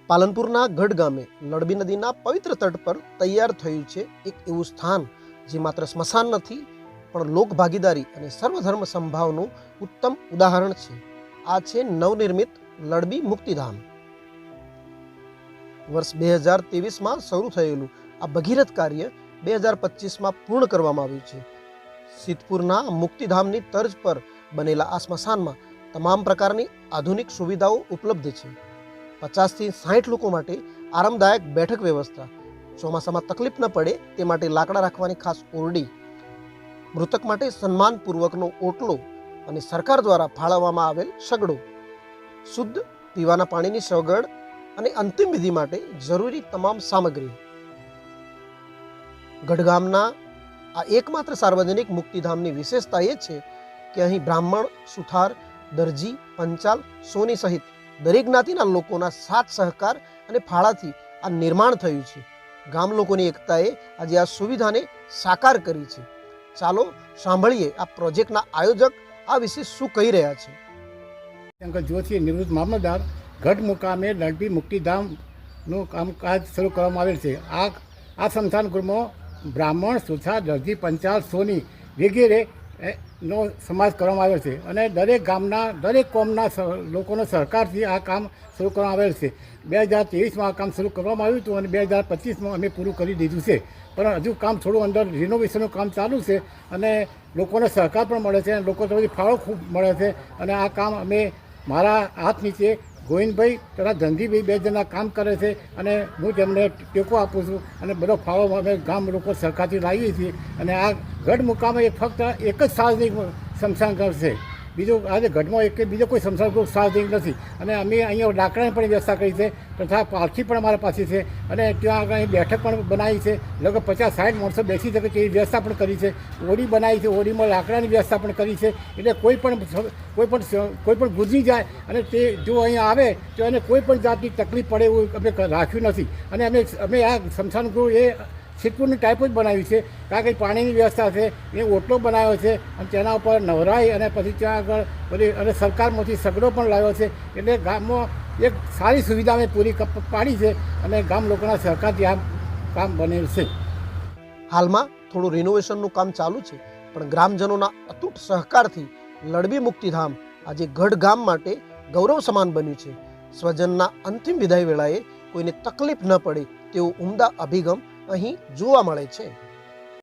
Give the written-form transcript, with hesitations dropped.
પાલનપુરના ગઢ ગામે લડબી નદીના પવિત્ર તટ પર તૈયાર થયું છે એક એવું સ્થાન જે માત્ર સ્મશાન નથી પણ લોક ભાગીદારી અને સર્વધર્મ સંભાવનું ઉત્તમ ઉદાહરણ છે. આ છે નવનિર્મિત લડબી મુક્તિધામ. વર્ષ 2023માં શરૂ થયેલું આ ભગીરથ કાર્ય 2025માં પૂર્ણ કરવામાં આવ્યું છે. સિદ્ધપુરના મુક્તિધામની તર્જ પર બનેલા આ સ્મશાનમાં તમામ પ્રકારની આધુનિક સુવિધાઓ ઉપલબ્ધ છે. 50થી 60 લોકો માટે આરામદાયક બેઠક વ્યવસ્થા, ચોમાસામાં તકલીફ ન પડે તે માટે લાકડા રાખવાની ખાસ ઓરડી, મૃતક માટે સન્માનપૂર્વકનો ઓટલો અને સરકાર દ્વારા ફાળવવામાં આવેલ સગડો, શુદ્ધ પીવાના પાણીની સગવડ અને અંતિમ વિધિ માટે જરૂરી તમામ સામગ્રી. ગઢગામના આ એકમાત્ર સાર્વજનિક મુક્તિધામની વિશેષતા એ છે કે અહીં બ્રાહ્મણ, સુથાર, દરજી, પંચાલ, સોની સહિત દરેક જ્ઞાતિના લોકોના સાથ સહકાર અને ફાળાથી આ નિર્માણ થયું છે. ગામ લોકોની એકતાએ આજે આ સુવિધાને સાકાર કરી છે. ચાલો સાંભળીએ આ પ્રોજેક્ટના આયોજક આ વિશે શું કહી રહ્યા છે. શંકર જોશી, નિવૃત્ત મામલતદાર, ગઢ મુકામે લડબી મુક્તિધામનું કામકાજ શરૂ કરવામાં આવેલ છે. આ સ્મશાન ગૃહમાં બ્રાહ્મણ, સુથાર, દરજી, પંચાલ, સોની વગેરે નો સમાવેશ કરવામાં આવેલ છે અને દરેક ગામના દરેક કોમના લોકોનો સહકારથી આ કામ શરૂ કરવામાં આવેલ છે. 2023માં આ કામ શરૂ કરવામાં આવ્યું હતું અને 2025માં અમે પૂરું કરી દીધું છે. પણ હજુ કામ થોડું અંદર રિનોવેશનનું કામ ચાલુ છે અને લોકોનો સહકાર પણ મળે છે અને લોકો તરફથી ફાળો ખૂબ મળે છે અને આ કામ અમે મારા હાથ નીચે ગોવિંદભાઈ તથા ધનજીભાઈ 2 જણા કામ કરે છે અને હું તેમને ટેકો આપું છું અને બધો ફાળો અમે ગામ લોકો સરકારથી લાવીએ છીએ. અને આ ગઢ મુકામે ફક્ત એક જ સાર્વજનિક સ્મશાન ઘર છે. બીજું આજે ગઢમાં બીજો કોઈ સ્મશાન ગૃહ સાર્વજનિક નથી અને અમે અહીંયા લાકડાની પણ વ્યવસ્થા કરી છે તથા પાલખી પણ અમારા પાસે છે અને ત્યાં આગળ બેઠક પણ બનાવી છે. લગભગ 50-60 માણસો બેસી શકે તેવી વ્યવસ્થા પણ કરી છે. ઓડી બનાવી છે, ઓડીમાં લાકડાની વ્યવસ્થા પણ કરી છે. એટલે કોઈ પણ ગુજરી જાય અને તે જો અહીંયા આવે તો એને કોઈ પણ જાતની તકલીફ પડે એવું અમે રાખ્યું નથી. અને અમે આ સ્મશાન ગૃહ એ સિદ્ધપુરની ટાઈપ જ બનાવ્યું છે. કારણ કે પાણીની વ્યવસ્થા છે, એ ઓટલો બનાવ્યો છે અને તેના ઉપર નવરાઈ અને પછી ત્યાં આગળ બધી અને સરકારમાંથી સગડો પણ લાવ્યો છે. એટલે ગામમાં એક સારી સુવિધા અમે પૂરી પાડી છે અને ગામ લોકોના સહકારથી આ કામ બનેલ છે. હાલમાં થોડું રિનોવેશનનું કામ ચાલુ છે પણ ગ્રામજનોના અતૂટ સહકારથી લડબી મુક્તિધામ આજે ગઢ ગામ માટે ગૌરવ સમાન બન્યું છે. સ્વજનના અંતિમ વિદાય વેળાએ કોઈને તકલીફ ન પડે તેવો ઉમદા અભિગમ અહીં જોવા મળે છે.